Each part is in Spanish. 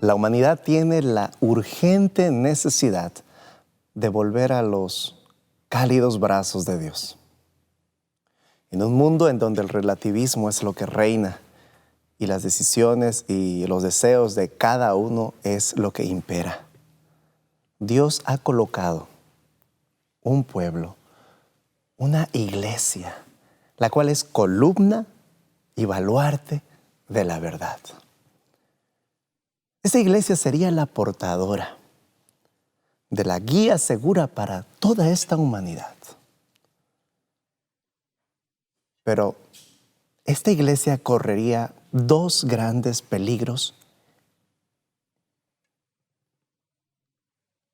La humanidad tiene la urgente necesidad de volver a los cálidos brazos de Dios. En un mundo en donde el relativismo es lo que reina y las decisiones y los deseos de cada uno es lo que impera, Dios ha colocado un pueblo, una iglesia, la cual es columna y baluarte de la verdad. Esta iglesia sería la portadora de la guía segura para toda esta humanidad. Pero esta iglesia correría dos grandes peligros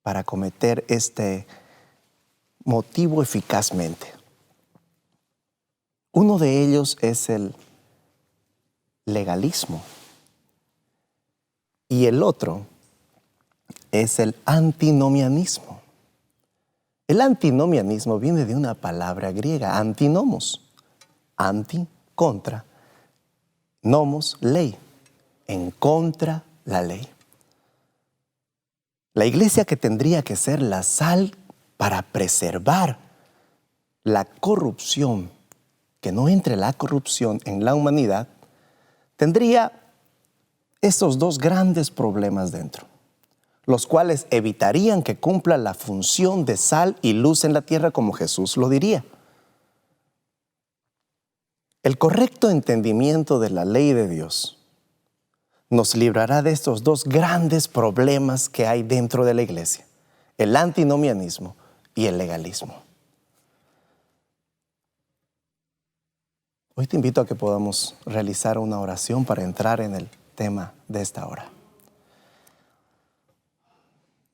para cometer este motivo eficazmente. Uno de ellos es el legalismo y el otro es el antinomianismo. El antinomianismo viene de una palabra griega, antinomos. Anti, contra, nomos, ley, en contra la ley. La iglesia, que tendría que ser la sal para preservar la corrupción, que no entre la corrupción en la humanidad, tendría esos dos grandes problemas dentro, los cuales evitarían que cumpla la función de sal y luz en la tierra como Jesús lo diría. El correcto entendimiento de la ley de Dios nos librará de estos dos grandes problemas que hay dentro de la iglesia, el antinomianismo y el legalismo. Hoy te invito a que podamos realizar una oración para entrar en el tema de esta hora.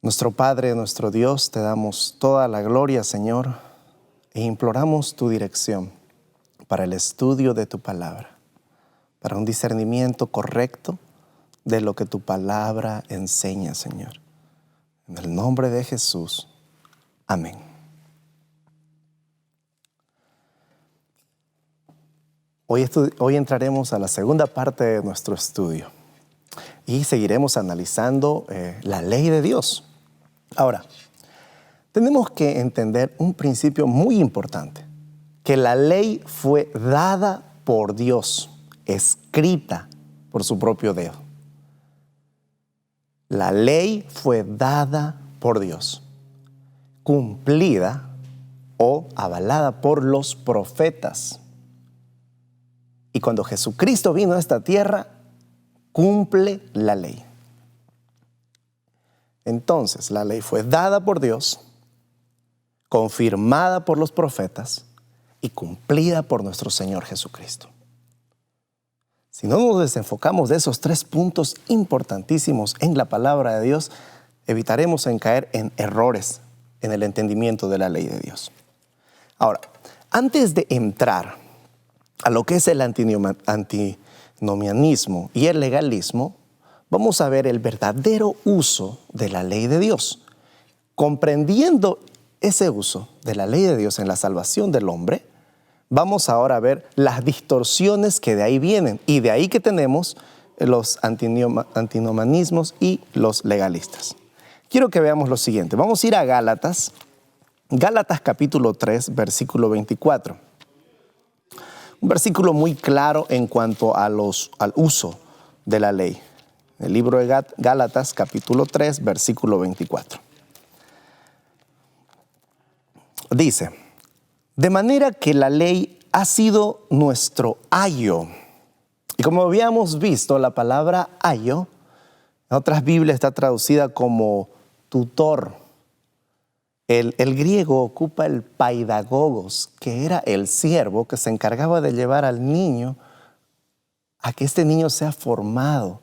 Nuestro Padre, nuestro Dios, te damos toda la gloria, Señor, e imploramos tu dirección para el estudio de tu palabra, para un discernimiento correcto de lo que tu palabra enseña, Señor. En el nombre de Jesús. Amén. Hoy entraremos a la segunda parte de nuestro estudio y seguiremos analizando la ley de Dios. Ahora, tenemos que entender un principio muy importante, que la ley fue dada por Dios, escrita por su propio dedo. La ley fue dada por Dios, cumplida o avalada por los profetas. Y cuando Jesucristo vino a esta tierra, cumple la ley. Entonces, la ley fue dada por Dios, confirmada por los profetas y cumplida por nuestro Señor Jesucristo. Si no nos desenfocamos de esos tres puntos importantísimos en la palabra de Dios, evitaremos en caer en errores en el entendimiento de la ley de Dios. Ahora, antes de entrar a lo que es el antinomianismo y el legalismo, vamos a ver el verdadero uso de la ley de Dios. Comprendiendo ese uso de la ley de Dios en la salvación del hombre, vamos ahora a ver las distorsiones que de ahí vienen, y de ahí que tenemos los antinomianismos y los legalistas. Quiero que veamos lo siguiente. Vamos a ir a Gálatas capítulo 3, versículo 24. Un versículo muy claro en cuanto al uso de la ley. El libro de Gálatas capítulo 3, versículo 24. Dice: de manera que la ley ha sido nuestro ayo. Y como habíamos visto, la palabra ayo en otras Biblias está traducida como tutor. El griego ocupa el paidagogos, que era el siervo que se encargaba de llevar al niño a que este niño sea formado,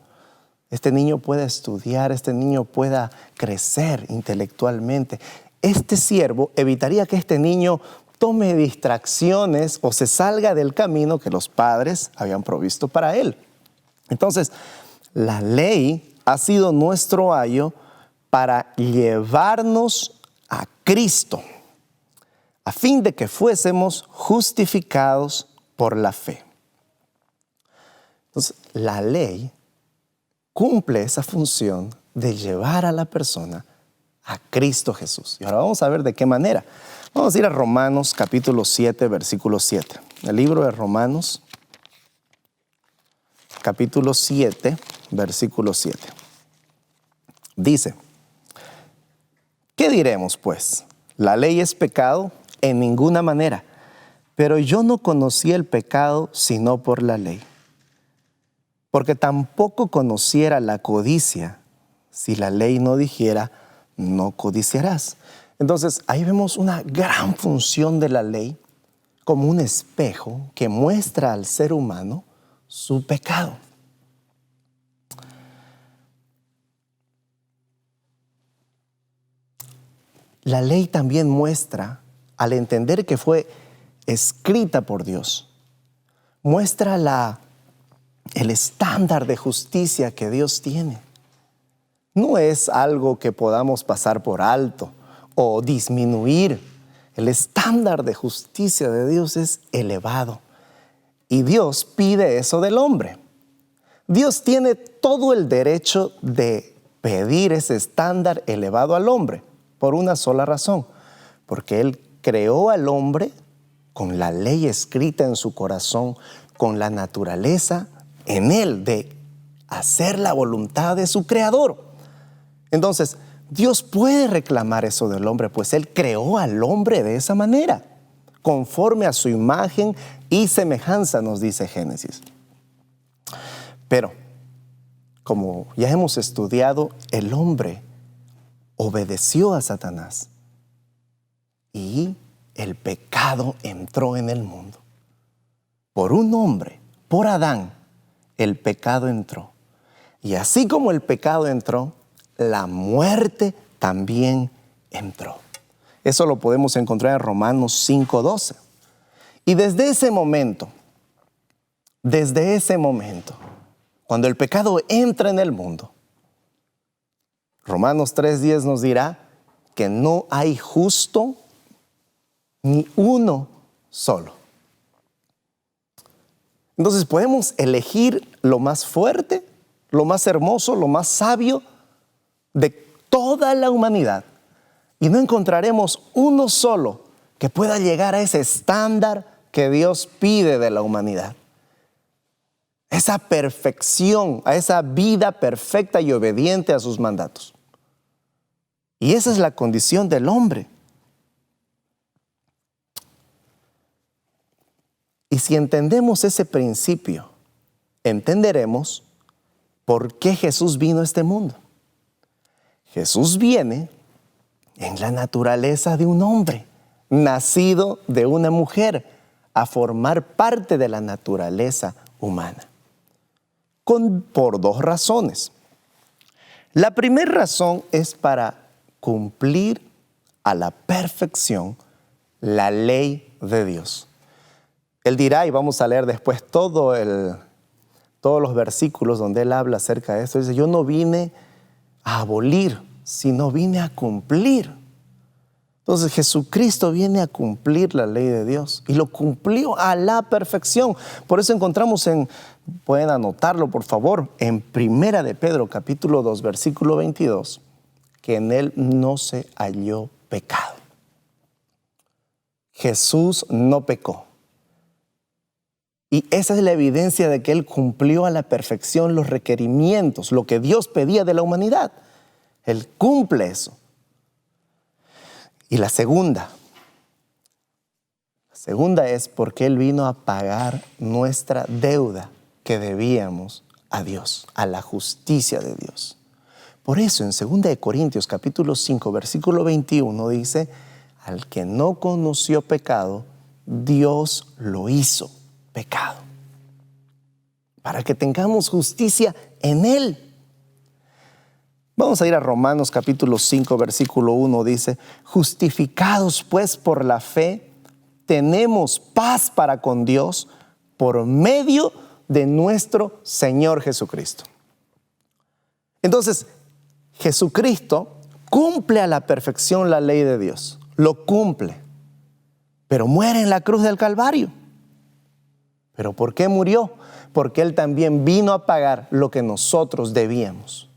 este niño pueda estudiar, este niño pueda crecer intelectualmente. Este siervo evitaría que este niño tome distracciones o se salga del camino que los padres habían provisto para él. Entonces, la ley ha sido nuestro ayo para llevarnos a Cristo, a fin de que fuésemos justificados por la fe. Entonces, la ley cumple esa función de llevar a la persona a Cristo Jesús. Y ahora vamos a ver de qué manera. Vamos a ir a Romanos capítulo 7, versículo 7. El libro de Romanos, capítulo 7, versículo 7. Dice, ¿qué diremos pues? ¿La ley es pecado? En ninguna manera. Pero yo no conocí el pecado sino por la ley. Porque tampoco conociera la codicia si la ley no dijera, no codiciarás. Entonces, ahí vemos una gran función de la ley como un espejo que muestra al ser humano su pecado. La ley también muestra, al entender que fue escrita por Dios, muestra el estándar de justicia que Dios tiene. No es algo que podamos pasar por alto o disminuir. El estándar de justicia de Dios es elevado. Y Dios pide eso del hombre. Dios tiene todo el derecho de pedir ese estándar elevado al hombre, por una sola razón, porque Él creó al hombre con la ley escrita en su corazón, con la naturaleza en él de hacer la voluntad de su creador. Entonces, Dios puede reclamar eso del hombre, pues Él creó al hombre de esa manera, conforme a su imagen y semejanza, nos dice Génesis. Pero, como ya hemos estudiado, el hombre obedeció a Satanás y el pecado entró en el mundo. Por un hombre, por Adán, el pecado entró. Y así como el pecado entró, la muerte también entró. Eso lo podemos encontrar en Romanos 5:12. Y desde ese momento, cuando el pecado entra en el mundo, Romanos 3:10 nos dirá que no hay justo ni uno solo. Entonces podemos elegir lo más fuerte, lo más hermoso, lo más sabio de toda la humanidad y no encontraremos uno solo que pueda llegar a ese estándar que Dios pide de la humanidad. Esa perfección, a esa vida perfecta y obediente a sus mandatos. Y esa es la condición del hombre. Y si entendemos ese principio, entenderemos por qué Jesús vino a este mundo. Jesús viene en la naturaleza de un hombre, nacido de una mujer, a formar parte de la naturaleza humana. Por dos razones. La primera razón es para cumplir a la perfección la ley de Dios. Él dirá, y vamos a leer después todos los versículos donde él habla acerca de esto. Dice, yo no vine a abolir, sino vine a cumplir. Entonces Jesucristo viene a cumplir la ley de Dios y lo cumplió a la perfección. Por eso encontramos pueden anotarlo por favor, en Primera de Pedro capítulo 2 versículo 22, que en él no se halló pecado. Jesús no pecó. Y esa es la evidencia de que Él cumplió a la perfección los requerimientos, lo que Dios pedía de la humanidad. Él cumple eso. Y la segunda es porque Él vino a pagar nuestra deuda que debíamos a Dios, a la justicia de Dios. Por eso en 2 de Corintios capítulo 5 versículo 21 dice, al que no conoció pecado, Dios lo hizo pecado, para que tengamos justicia en Él. Vamos a ir a Romanos capítulo 5 versículo 1, dice, justificados pues por la fe, tenemos paz para con Dios por medio de nuestro Señor Jesucristo. Entonces, Jesucristo cumple a la perfección la ley de Dios, lo cumple, pero muere en la cruz del Calvario. ¿Pero por qué murió? porque Él también vino a pagar lo que nosotros debíamos.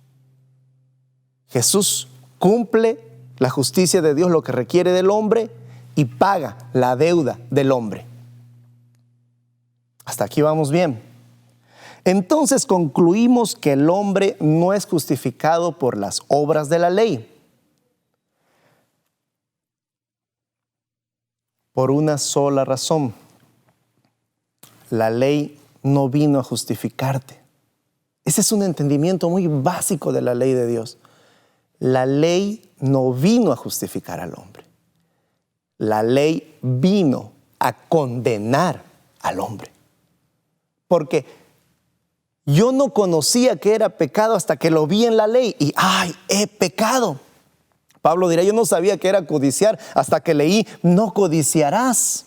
Jesús cumple la justicia de Dios, lo que requiere del hombre, y paga la deuda del hombre. Hasta aquí vamos bien. Entonces concluimos que el hombre no es justificado por las obras de la ley. Por una sola razón. La ley no vino a justificarte. Ese es un entendimiento muy básico de la ley de Dios. La ley no vino a justificar al hombre. La ley vino a condenar al hombre. Porque yo no conocía que era pecado hasta que lo vi en la ley y ¡ay, he pecado! Pablo dirá, yo no sabía que era codiciar hasta que leí, no codiciarás.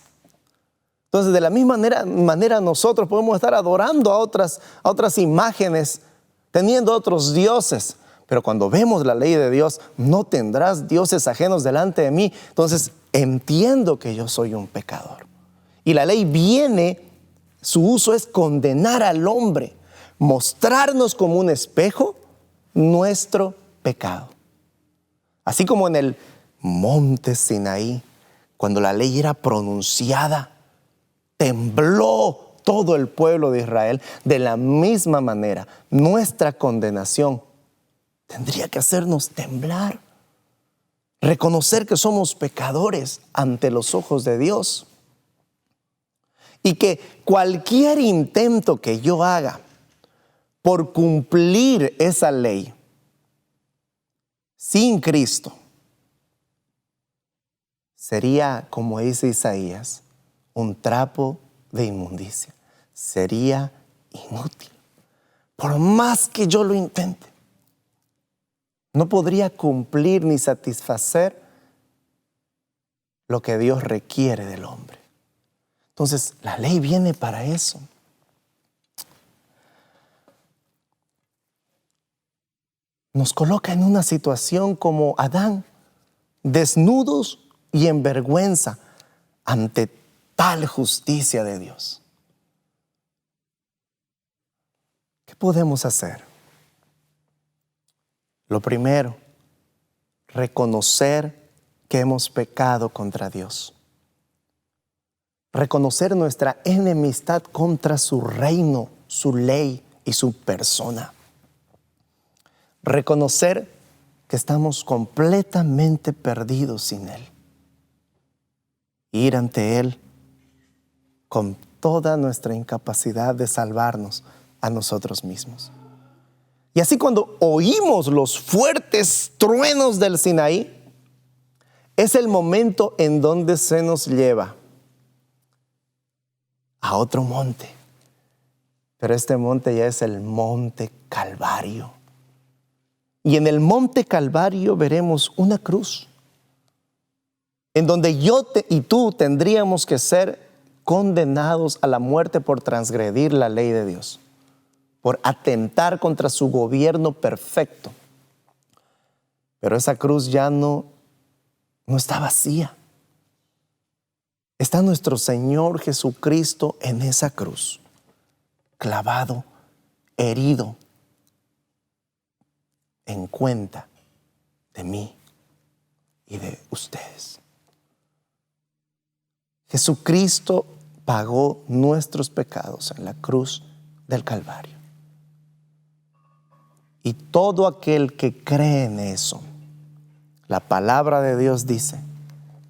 Entonces, de la misma manera nosotros podemos estar adorando a otras imágenes, teniendo otros dioses. Pero cuando vemos la ley de Dios, no tendrás dioses ajenos delante de mí. Entonces, entiendo que yo soy un pecador. Y la ley viene, su uso es condenar al hombre, mostrarnos como un espejo nuestro pecado. Así como en el monte Sinaí, cuando la ley era pronunciada, tembló todo el pueblo de Israel. De la misma manera, nuestra condenación tendría que hacernos temblar, reconocer que somos pecadores ante los ojos de Dios y que cualquier intento que yo haga por cumplir esa ley sin Cristo sería, como dice Isaías, un trapo de inmundicia. Sería inútil. Por más que yo lo intente, no podría cumplir ni satisfacer lo que Dios requiere del hombre. Entonces, la ley viene para eso. Nos coloca en una situación como Adán, desnudos y en vergüenza ante tal justicia de Dios. ¿Qué podemos hacer? Lo primero, reconocer que hemos pecado contra Dios. Reconocer nuestra enemistad contra su reino, su ley y su persona. Reconocer que estamos completamente perdidos sin Él. Ir ante Él con toda nuestra incapacidad de salvarnos a nosotros mismos. Y así cuando oímos los fuertes truenos del Sinaí, es el momento en donde se nos lleva a otro monte. Pero este monte ya es el monte Calvario. Y en el monte Calvario veremos una cruz, en donde yo y tú tendríamos que ser condenados a la muerte por transgredir la ley de Dios, por atentar contra su gobierno perfecto. Pero esa cruz ya no está vacía. Está nuestro Señor Jesucristo en esa cruz, clavado, herido, en cuenta de mí y de ustedes. Jesucristo pagó nuestros pecados en la cruz del Calvario. Y todo aquel que cree en eso, la palabra de Dios dice,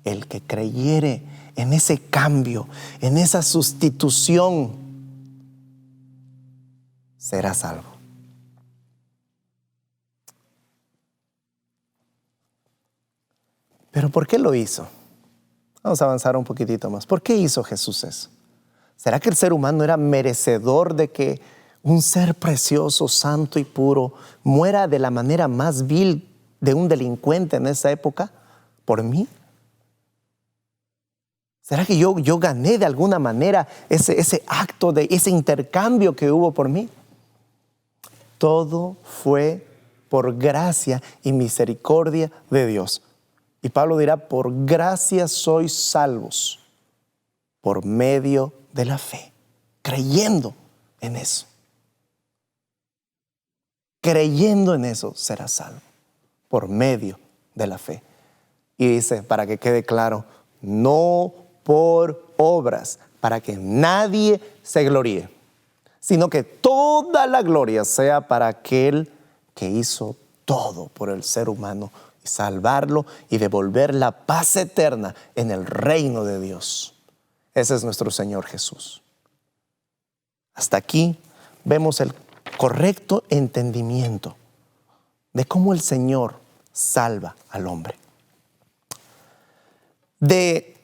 el que creyere en ese cambio, en esa sustitución, será salvo. ¿Pero por qué lo hizo? Vamos a avanzar un poquitito más. ¿Por qué hizo Jesús eso? ¿Será que el ser humano era merecedor de que un ser precioso, santo y puro muera de la manera más vil de un delincuente en esa época por mí? ¿Será que yo gané de alguna manera ese acto, de ese intercambio que hubo por mí? Todo fue por gracia y misericordia de Dios. Y Pablo dirá, por gracia sois salvos por medio de la fe, creyendo en eso. Creyendo en eso serás salvo por medio de la fe. Y dice, para que quede claro, no por obras, para que nadie se gloríe, sino que toda la gloria sea para aquel que hizo todo por el ser humano y salvarlo y devolver la paz eterna en el reino de Dios. Ese es nuestro Señor Jesús. Hasta aquí vemos el correcto entendimiento de cómo el Señor salva al hombre. De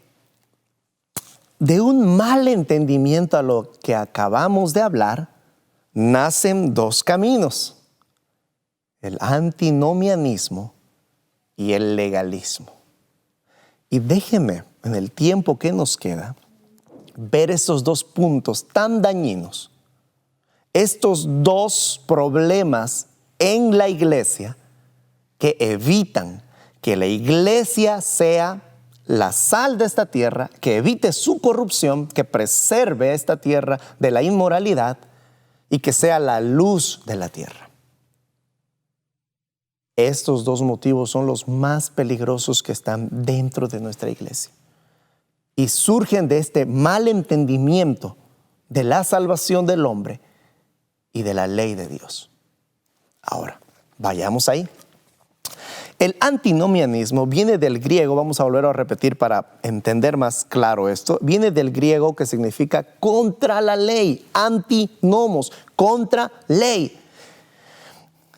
un mal entendimiento a lo que acabamos de hablar, nacen dos caminos: el antinomianismo y el legalismo. Y déjeme, en el tiempo que nos queda, ver estos dos puntos tan dañinos, estos dos problemas en la iglesia que evitan que la iglesia sea la sal de esta tierra, que evite su corrupción, que preserve esta tierra de la inmoralidad y que sea la luz de la tierra. Estos dos motivos son los más peligrosos que están dentro de nuestra iglesia y surgen de este mal entendimiento de la salvación del hombre y de la ley de Dios. Ahora, vayamos ahí. El antinomianismo viene del griego, vamos a volver a repetir para entender más claro esto, viene del griego que significa contra la ley, antinomos, contra ley.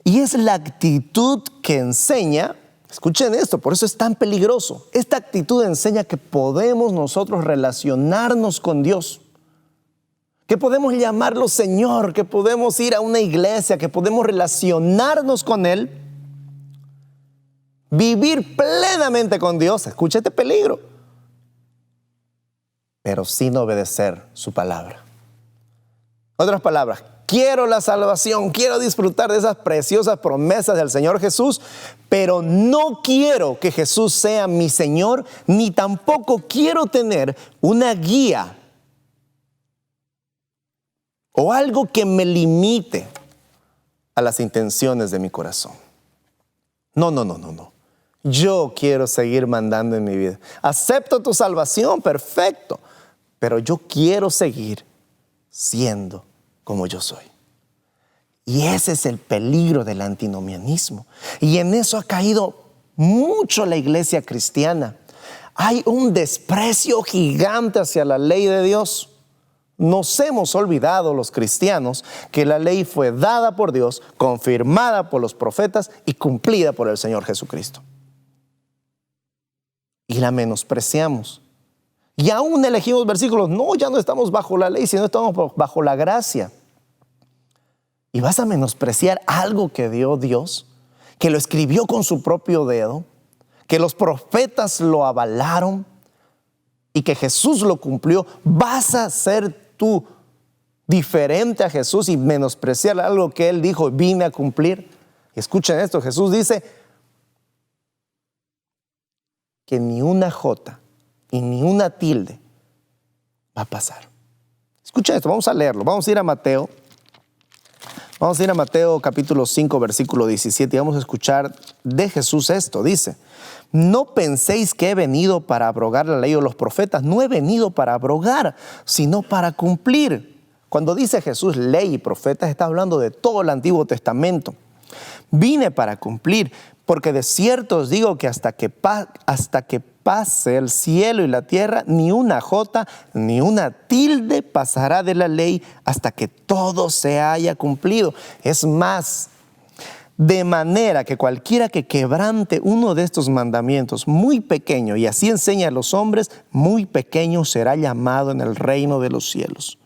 Y es la actitud que enseña, escuchen esto, por eso es tan peligroso, esta actitud enseña que podemos nosotros relacionarnos con Dios, que podemos llamarlo Señor, que podemos ir a una iglesia, que podemos relacionarnos con Él, vivir plenamente con Dios, escucha este peligro, pero sin obedecer su palabra. Otras palabras, quiero la salvación, quiero disfrutar de esas preciosas promesas del Señor Jesús, pero no quiero que Jesús sea mi Señor, ni tampoco quiero tener una guía o algo que me limite a las intenciones de mi corazón. No. Yo quiero seguir mandando en mi vida. Acepto tu salvación, perfecto, pero yo quiero seguir siendo como yo soy. Y ese es el peligro del antinomianismo. Y en eso ha caído mucho la iglesia cristiana. Hay un desprecio gigante hacia la ley de Dios. Nos hemos olvidado los cristianos que la ley fue dada por Dios, confirmada por los profetas y cumplida por el Señor Jesucristo. Y la menospreciamos. Y aún elegimos versículos, no, ya no estamos bajo la ley, sino estamos bajo la gracia. Y vas a menospreciar algo que dio Dios, que lo escribió con su propio dedo, que los profetas lo avalaron y que Jesús lo cumplió. Vas a ser tú diferente a Jesús y menospreciar algo que Él dijo, vine a cumplir. Escuchen esto, Jesús dice que ni una jota y ni una tilde va a pasar. Escuchen esto, vamos a leerlo, vamos a ir a Mateo. Vamos a ir a Mateo capítulo 5, versículo 17 y vamos a escuchar de Jesús esto. Dice, no penséis que he venido para abrogar la ley o los profetas. No he venido para abrogar, sino para cumplir. Cuando dice Jesús ley y profetas, está hablando de todo el Antiguo Testamento. Vine para cumplir, porque de cierto os digo que hasta que pase el cielo y la tierra, ni una jota ni una tilde pasará de la ley hasta que todo se haya cumplido. Es más, de manera que cualquiera que quebrante uno de estos mandamientos muy pequeño y así enseña a los hombres, muy pequeño será llamado en el reino de los cielos.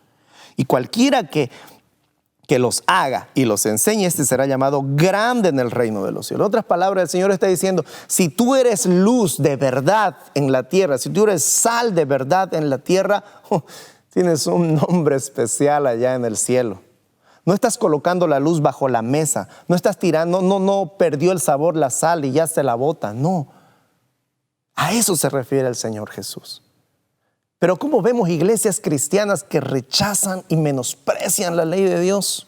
Y cualquiera que los haga y los enseñe, este será llamado grande en el reino de los cielos. En otras palabras, el Señor está diciendo, si tú eres luz de verdad en la tierra, si tú eres sal de verdad en la tierra, tienes un nombre especial allá en el cielo. No estás colocando la luz bajo la mesa, no estás tirando, no perdió el sabor la sal y ya se la bota, no. A eso se refiere el Señor Jesús. Pero ¿cómo vemos iglesias cristianas que rechazan y menosprecian la ley de Dios?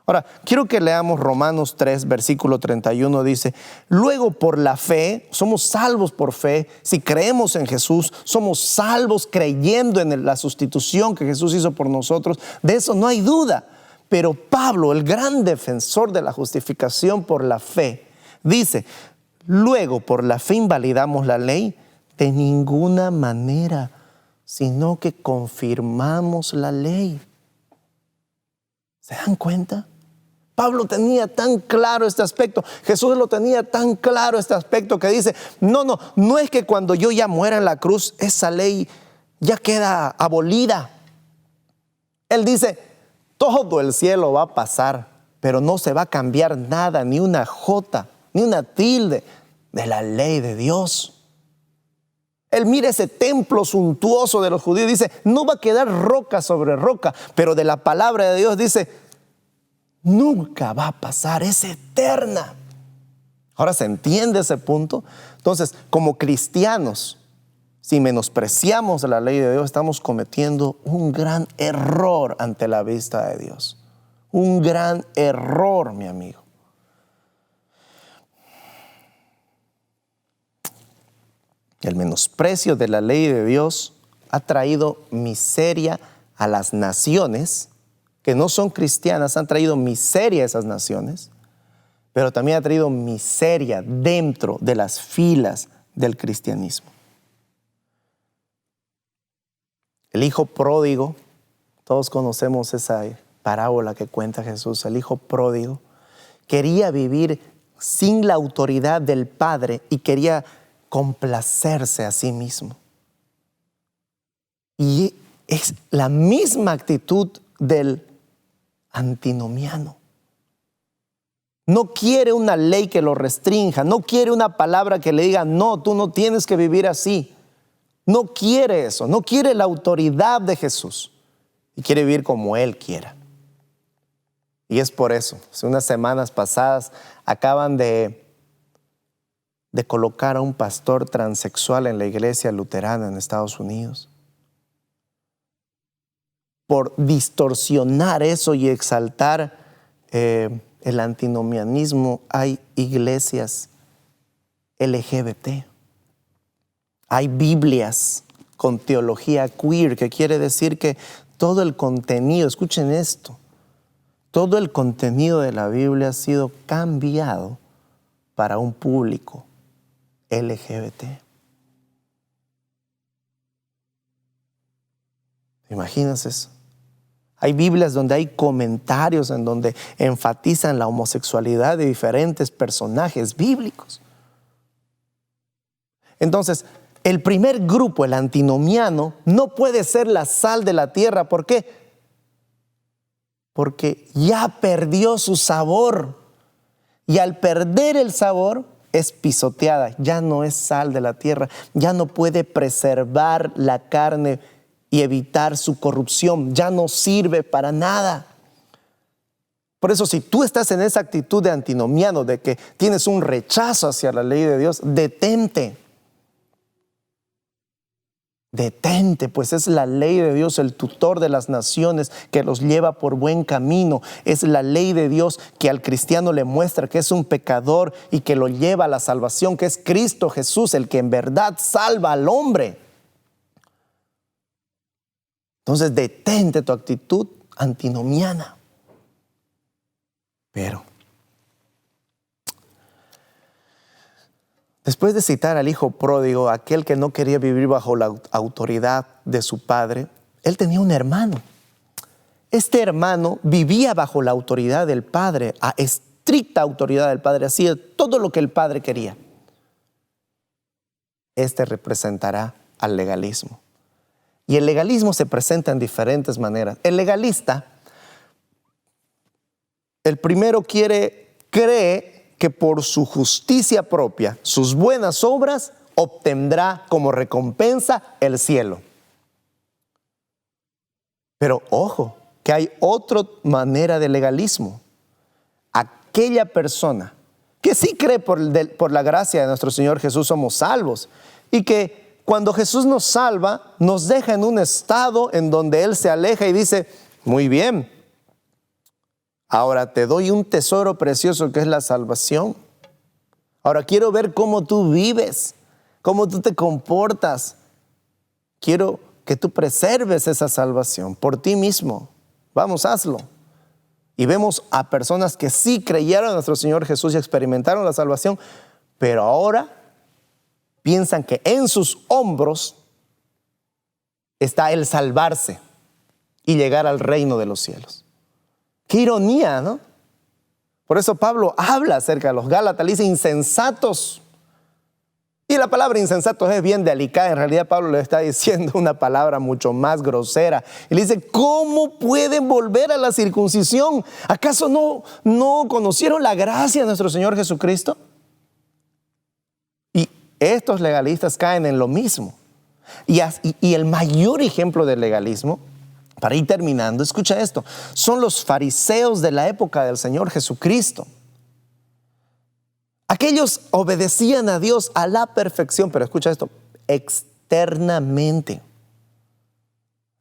Ahora, quiero que leamos Romanos 3, versículo 31, dice: luego por la fe, somos salvos por fe, si creemos en Jesús, somos salvos creyendo en la sustitución que Jesús hizo por nosotros, de eso no hay duda. Pero Pablo, el gran defensor de la justificación por la fe, dice: luego por la fe invalidamos la ley, de ninguna manera, sino que confirmamos la ley. ¿Se dan cuenta? Pablo tenía tan claro este aspecto, Jesús lo tenía tan claro este aspecto, que dice: no es que cuando yo ya muera en la cruz, esa ley ya queda abolida. Él dice: todo el cielo va a pasar, pero no se va a cambiar nada, ni una jota, ni una tilde de la ley de Dios. Él mira ese templo suntuoso de los judíos y dice: no va a quedar roca sobre roca, pero de la palabra de Dios dice: nunca va a pasar, es eterna. Ahora se entiende ese punto. Entonces, como cristianos, si menospreciamos la ley de Dios, estamos cometiendo un gran error ante la vista de Dios. Un gran error, mi amigo. El menosprecio de la ley de Dios ha traído miseria a las naciones que no son cristianas, han traído miseria a esas naciones, pero también ha traído miseria dentro de las filas del cristianismo. El hijo pródigo, todos conocemos esa parábola que cuenta Jesús. El hijo pródigo quería vivir sin la autoridad del padre y quería complacerse a sí mismo. Y es la misma actitud del antinomiano. No quiere una ley que lo restrinja, no quiere una palabra que le diga: no, tú no tienes que vivir así. No quiere eso, no quiere la autoridad de Jesús y quiere vivir como Él quiera. Y es por eso, hace unas semanas pasadas acaban de colocar a un pastor transexual en la iglesia luterana en Estados Unidos. Por distorsionar eso y exaltar el antinomianismo, hay iglesias LGBT. Hay Biblias con teología queer, que quiere decir que todo el contenido, escuchen esto, todo el contenido de la Biblia ha sido cambiado para un público LGBT. ¿Imaginas eso? Hay Biblias donde hay comentarios en donde enfatizan la homosexualidad de diferentes personajes bíblicos. Entonces, el primer grupo, el antinomiano, no puede ser la sal de la tierra. ¿Por qué? Porque ya perdió su sabor. Y al perder el sabor, es pisoteada. Ya no es sal de la tierra. Ya no puede preservar la carne y evitar su corrupción. Ya no sirve para nada. Por eso, si tú estás en esa actitud de antinomiano, de que tienes un rechazo hacia la ley de Dios, detente. Detente, pues es la ley de Dios, el tutor de las naciones, que los lleva por buen camino. Es la ley de Dios que al cristiano le muestra que es un pecador y que lo lleva a la salvación, que es Cristo Jesús, el que en verdad salva al hombre. Entonces, detente tu actitud antinomiana. Pero después de citar al hijo pródigo, aquel que no quería vivir bajo la autoridad de su padre, él tenía un hermano. Este hermano vivía bajo la autoridad del padre, a estricta autoridad del padre, hacía todo lo que el padre quería. Este representará al legalismo. Y el legalismo se presenta en diferentes maneras. El legalista, el primero cree que por su justicia propia, sus buenas obras, obtendrá como recompensa el cielo. Pero ojo, que hay otra manera de legalismo. Aquella persona que sí cree por la gracia de nuestro Señor Jesús somos salvos, y que cuando Jesús nos salva, nos deja en un estado en donde Él se aleja y dice, muy bien, ahora te doy un tesoro precioso que es la salvación. Ahora quiero ver cómo tú vives, cómo tú te comportas. Quiero que tú preserves esa salvación por ti mismo. Vamos, hazlo. Y vemos a personas que sí creyeron a nuestro Señor Jesús y experimentaron la salvación, pero ahora piensan que en sus hombros está el salvarse y llegar al reino de los cielos. Qué ironía, ¿no? Por eso Pablo habla acerca de los Gálatas, le dice insensatos. Y la palabra insensatos es bien delicada. En realidad Pablo le está diciendo una palabra mucho más grosera. Y le dice, ¿cómo pueden volver a la circuncisión? ¿Acaso no conocieron la gracia de nuestro Señor Jesucristo? Y estos legalistas caen en lo mismo. Y el mayor ejemplo del legalismo, para ir terminando, escucha esto, son los fariseos de la época del Señor Jesucristo. Aquellos obedecían a Dios a la perfección, pero escucha esto, externamente.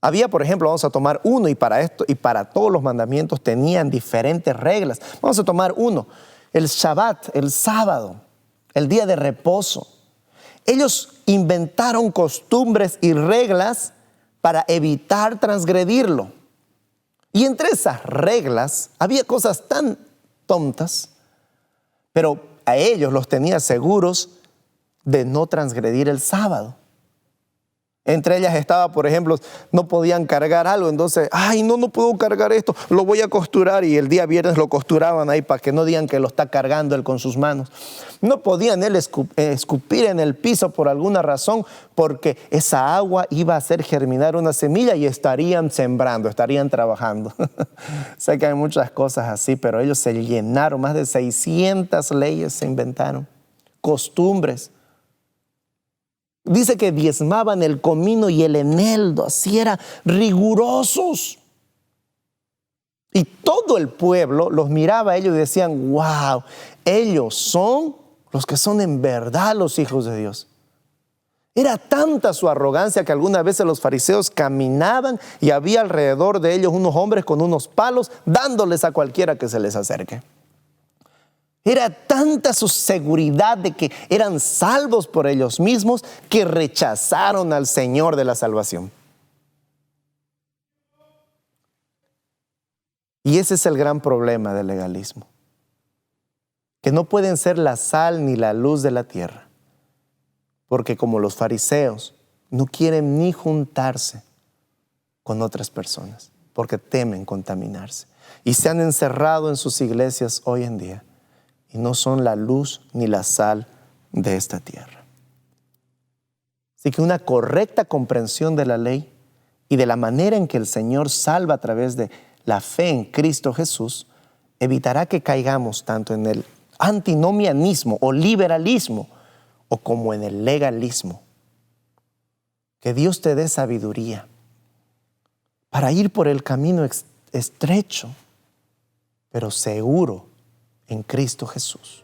Había, por ejemplo, vamos a tomar uno, y para esto y para todos los mandamientos tenían diferentes reglas. Vamos a tomar uno, el Shabbat, el sábado, el día de reposo. Ellos inventaron costumbres y reglas para evitar transgredirlo. Y entre esas reglas había cosas tan tontas, pero a ellos los tenía seguros de no transgredir el sábado. Entre ellas estaba, por ejemplo, no podían cargar algo, entonces, no puedo cargar esto, lo voy a costurar, y el día viernes lo costuraban ahí para que no digan que lo está cargando él con sus manos. No podían escupir en el piso por alguna razón, porque esa agua iba a hacer germinar una semilla y estarían sembrando, estarían trabajando. Sé que hay muchas cosas así, pero ellos se llenaron, más de 600 leyes se inventaron, costumbres. Dice que diezmaban el comino y el eneldo, así eran rigurosos. Y todo el pueblo los miraba a ellos y decían, wow, ellos son los que son en verdad los hijos de Dios. Era tanta su arrogancia que algunas veces los fariseos caminaban y había alrededor de ellos unos hombres con unos palos dándoles a cualquiera que se les acerque. Era tanta su seguridad de que eran salvos por ellos mismos que rechazaron al Señor de la salvación. Y ese es el gran problema del legalismo, que no pueden ser la sal ni la luz de la tierra, porque como los fariseos no quieren ni juntarse con otras personas, porque temen contaminarse, y se han encerrado en sus iglesias hoy en día. Y no son la luz ni la sal de esta tierra. Así que una correcta comprensión de la ley y de la manera en que el Señor salva a través de la fe en Cristo Jesús evitará que caigamos tanto en el antinomianismo o liberalismo o como en el legalismo. Que Dios te dé sabiduría para ir por el camino estrecho, pero seguro en Cristo Jesús.